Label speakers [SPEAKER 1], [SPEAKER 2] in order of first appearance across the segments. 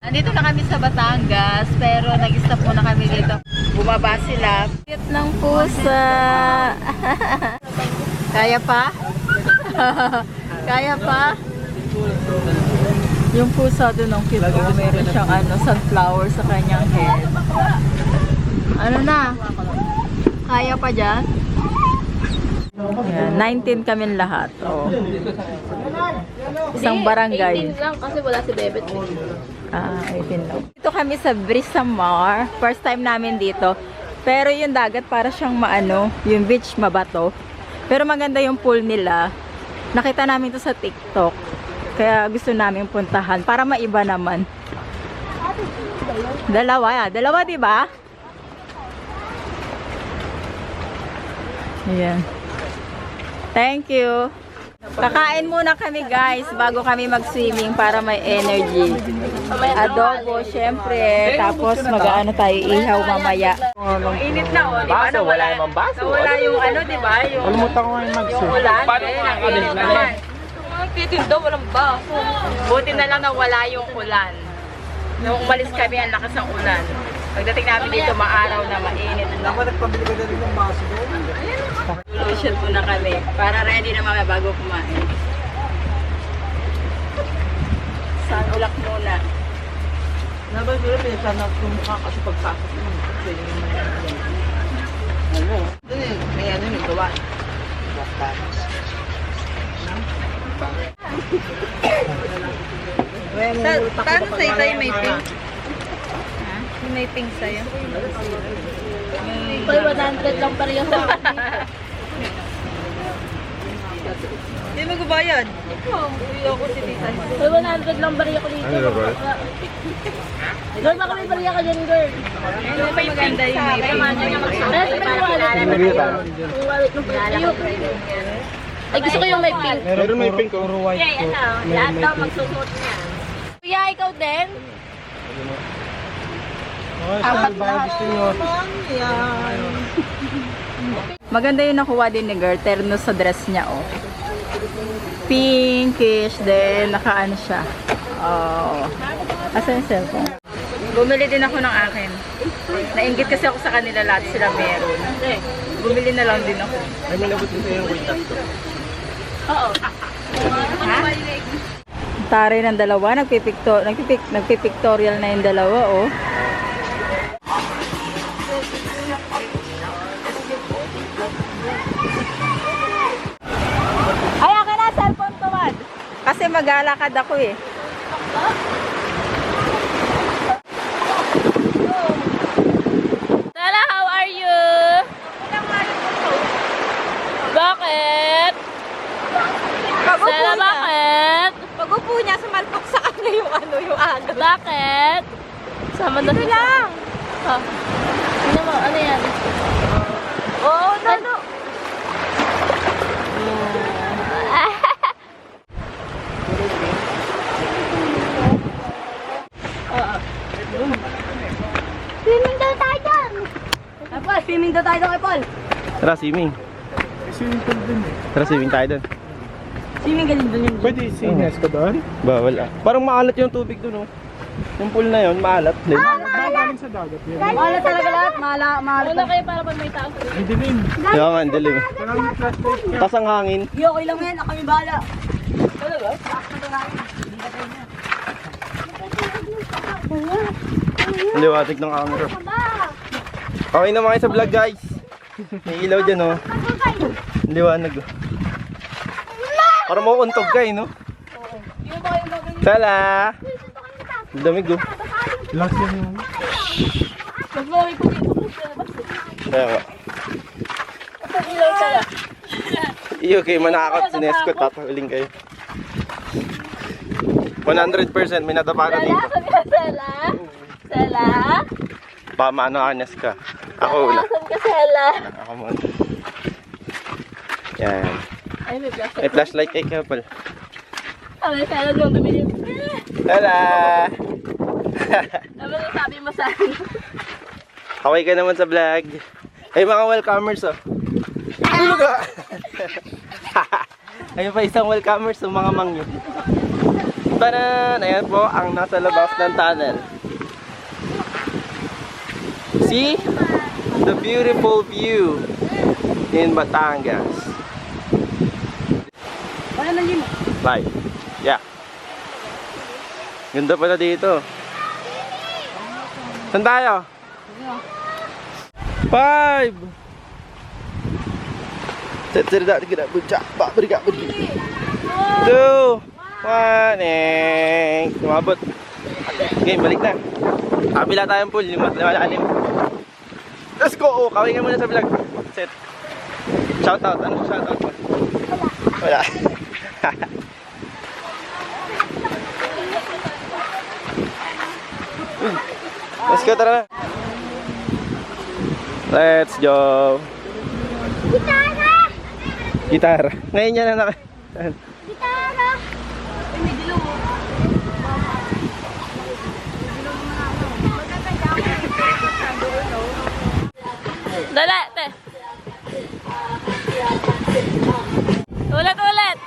[SPEAKER 1] Andito na kami sa Batangas, pero nag-stop muna kami dito. Bumaba sila. Cute ng pusa. Kaya pa? Kaya pa? Yung pusa doon ang cute. Oh, meron siyang sunflower sa kanyang head. Ano na? Kaya pa dyan? Yan, 19 kami lahat. Oh. Isang barangay.
[SPEAKER 2] 18 lang kasi wala si Bebet.
[SPEAKER 1] 18 lang. Dito kami sa Brisamar. First time namin dito. Pero yung dagat para siyang yung beach mabato. Pero maganda yung pool nila. Nakita namin to sa TikTok. Kaya gusto namin puntahan para maiba naman. Dalawa, di ba? Ayan. Thank you. Kakain muna kami guys bago kami mag-swimming para may energy. Adobo, syempre. Tapos mag-ano tayo, ihaw mamaya. Ang init na oh, di ba?
[SPEAKER 3] Wala namang baso.
[SPEAKER 1] Nawala yung di ba?
[SPEAKER 3] Kalimutan ko ngayon
[SPEAKER 1] Yung ulan.
[SPEAKER 3] Paano
[SPEAKER 1] Ang init naman.
[SPEAKER 2] Titinda, walang baso.
[SPEAKER 1] Buti na lang nawala yung ulan. Nung umalis kami, ang lakas ng ulan. Pagdating namin dito, maaraw na, mainit na.
[SPEAKER 3] Ako nagpabili ka din ng baso doon.
[SPEAKER 1] Lotion muna kami para ready na mga bago kumain. Sunblock muna.
[SPEAKER 3] Nabay ko rin, sana kumukha kasi pagpasok mo. Pwede yung mga ano? Doon eh, may yung gawa.
[SPEAKER 2] Paano sa'yo tayo may pink? Yung may pink sa'yo? Pag 100 lang pareho sa akin.
[SPEAKER 3] Hindi mo gubayad.
[SPEAKER 2] Uwi ako si Tita. Pag 100 lang pareho ko dito.
[SPEAKER 3] Ano ba?
[SPEAKER 2] Girl, baka may pareho ka dyan, girl.
[SPEAKER 1] Ano pa yung maganda yung may pink?
[SPEAKER 2] Ay, gusto ko yung may pink.
[SPEAKER 3] Meron may pink o white.
[SPEAKER 2] Kaya lahat daw magsusuot niya. Kuya, ikaw din?
[SPEAKER 3] Apat lahat. Gusto nyo.
[SPEAKER 1] Maganda yung nakuha din ni girl, terno sa dress niya, oh. Pinkish, then nakaano siya. Oh. Asa yung cellphone? Bumili din ako ng akin. Nainggit kasi ako sa kanila, lahat sila meron. Bumili na lang din ako.
[SPEAKER 3] Ay, malabot din sa'yo yung winter to.
[SPEAKER 2] Oo.
[SPEAKER 1] Ha? Taray ng dalawa, nagpipictorial na yung dalawa, oh. Ay, akin na, cellphone tumad. Kasi maglalakad ako eh.
[SPEAKER 2] Stella, how are you? Bakit? Stella, bakit?
[SPEAKER 1] Pag-upo niya, sumalpak sa kanya yung yung ano.
[SPEAKER 2] Bakit? Sama na.
[SPEAKER 1] Ito lang.
[SPEAKER 2] Oh. Tingnan mo, ano yan?
[SPEAKER 1] Oo, no.
[SPEAKER 2] Swimming daw tayo dyan! Apol, swimming daw tayo dyan, Apol!
[SPEAKER 3] Tara, swimming. Swimming pool din eh. Tara, swimming tayo doon.
[SPEAKER 2] Swimming galing doon yun.
[SPEAKER 3] Pwede swimming ka doon? Bawal ah. Parang maalat yung tubig doon oh. Yung pool na yun, maalat. Galing sa dagat yun.
[SPEAKER 2] Maalat talaga lahat, maalat. Una kayo para pag may tao.
[SPEAKER 3] Ang dilim. Kaya nga, ang dilim. Tas ang hangin.
[SPEAKER 2] Okay lang yan, ako may bala. Talaga?
[SPEAKER 3] Ang liwatig ng camera. Okay na mga sa vlog guys. May ilaw dyan oh. Ang liwanag oh. Parang mauuntog ka eh no? Sala! Ang damig oh. Last yan yun.
[SPEAKER 2] Mag-vlog ko dito.
[SPEAKER 3] Kaya nga.
[SPEAKER 2] Ilaw talaga.
[SPEAKER 3] Iyo kayo manakakot sinescot. Tatahuling kayo. 100% may natapano dito.
[SPEAKER 2] Sela? Sela?
[SPEAKER 3] Pamano anas ka. Ako una.
[SPEAKER 2] Nasaan ka, Sela?
[SPEAKER 3] Ako muna. Yan.
[SPEAKER 2] Ay, may plastic.
[SPEAKER 3] May flashlight kay Kapal.
[SPEAKER 2] Ah, may Sela doon tumili.
[SPEAKER 3] Hala!
[SPEAKER 2] Ano yung sabi mo sa akin?
[SPEAKER 3] Kaway ka naman sa vlog. Ay mga welcomers oh. Tulog ka! Ayun pa isang welcomers oh, mga mangyo. Tanan! Ayan po ang nasa labas ng tunnel. See? The beautiful view in Batangas. Bye. Yeah. Ganda pala dito. Saan tayo? 5 Terdak tiga nak bucak, pak berikat beri. 2 1 Tumabot. Okay, balik na. Kabila tayong pool, 5 Let's go! Oh, kawin ka muna sa vlog. Set. Shoutout. Ano sa shoutout mo? Wala. Let's go, tara na. Let's go. Gitara. Ngayon yan na
[SPEAKER 1] Dala, te. Ulit.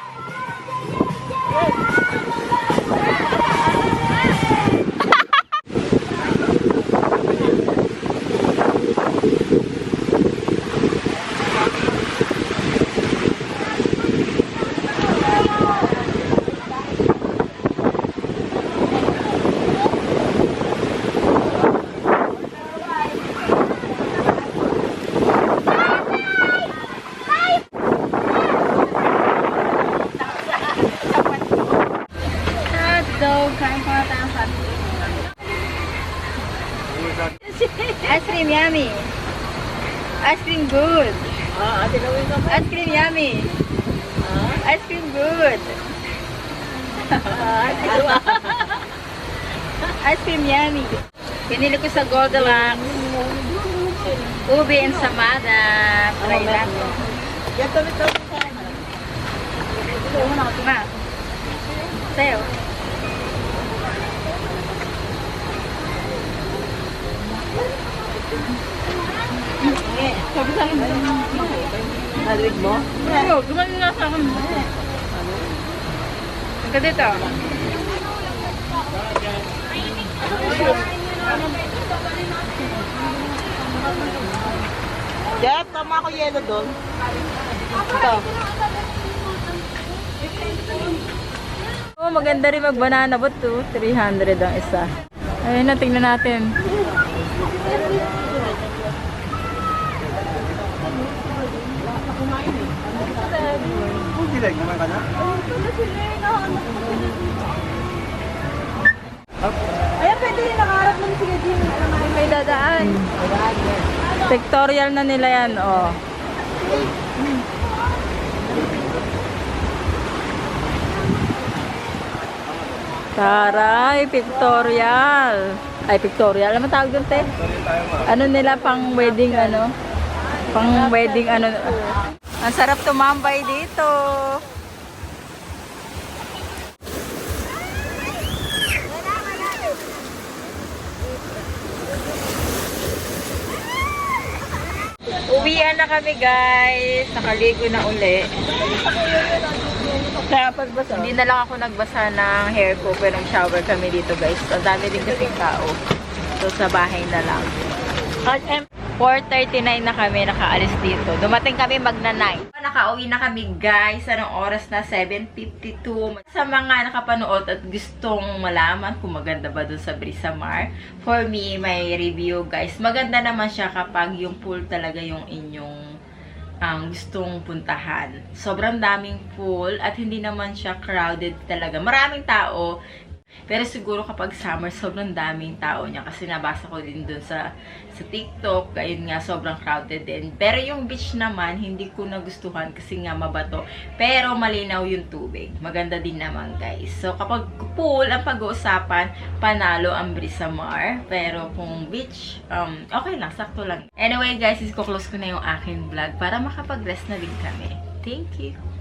[SPEAKER 1] Ice cream yummy. Ice cream good. Ice cream yummy. Ice cream good. Ice cream yummy. Pinili ko sa Goldilocks. Ubi ensamada. Try natin. Ma. Sayo. Sabi sa akin mo. Narinig mo? Oo, gumaling nga sa akin mo. Hanggang dito.
[SPEAKER 2] Jeff, tama ako yelo doon. Ito.
[SPEAKER 1] Oh, maganda rin mag-banana boat to. 300 ang isa. Ayun na, tingnan natin.
[SPEAKER 2] Ayan, pwede rin nakaharap ng sige din.
[SPEAKER 1] May dadaan. Pictorial na nila yan, oh. Taray, pictorial. Ay, pictorial. Ano tawag doon, te? Ano nila, pang wedding, ano? Pang wedding, ano? Ang sarap tumambay dito. Uwian na kami, guys. Nakaligo na uli.
[SPEAKER 2] Kaya pagbasa.
[SPEAKER 1] Hindi na lang ako nagbasa ng hair ko pero nag-shower kami dito, guys. Ang dami din kasing tao. So, sa bahay na lang. 4:39 na kami nakaalis dito. Dumating kami magna-9. Nakauwi na kami, guys. Anong oras na? 7:52. Sa mga nakapanood at gustong malaman kung maganda ba dun sa Brisamar, for me, may review, guys. Maganda naman siya kapag yung pool talaga yung inyong gustong puntahan. Sobrang daming pool at hindi naman siya crowded talaga. Maraming tao. Pero siguro kapag summer, sobrang daming tao niya. Kasi nabasa ko din dun sa TikTok. Ayun nga, sobrang crowded din. Pero yung beach naman, hindi ko nagustuhan kasi nga mabato. Pero malinaw yung tubig. Maganda din naman, guys. So, kapag pool ang pag-uusapan, panalo ang Brisamar. Pero kung beach, okay lang, sakto lang. Anyway, guys, is ko-close ko na yung aking vlog para makapag-rest na din kami. Thank you!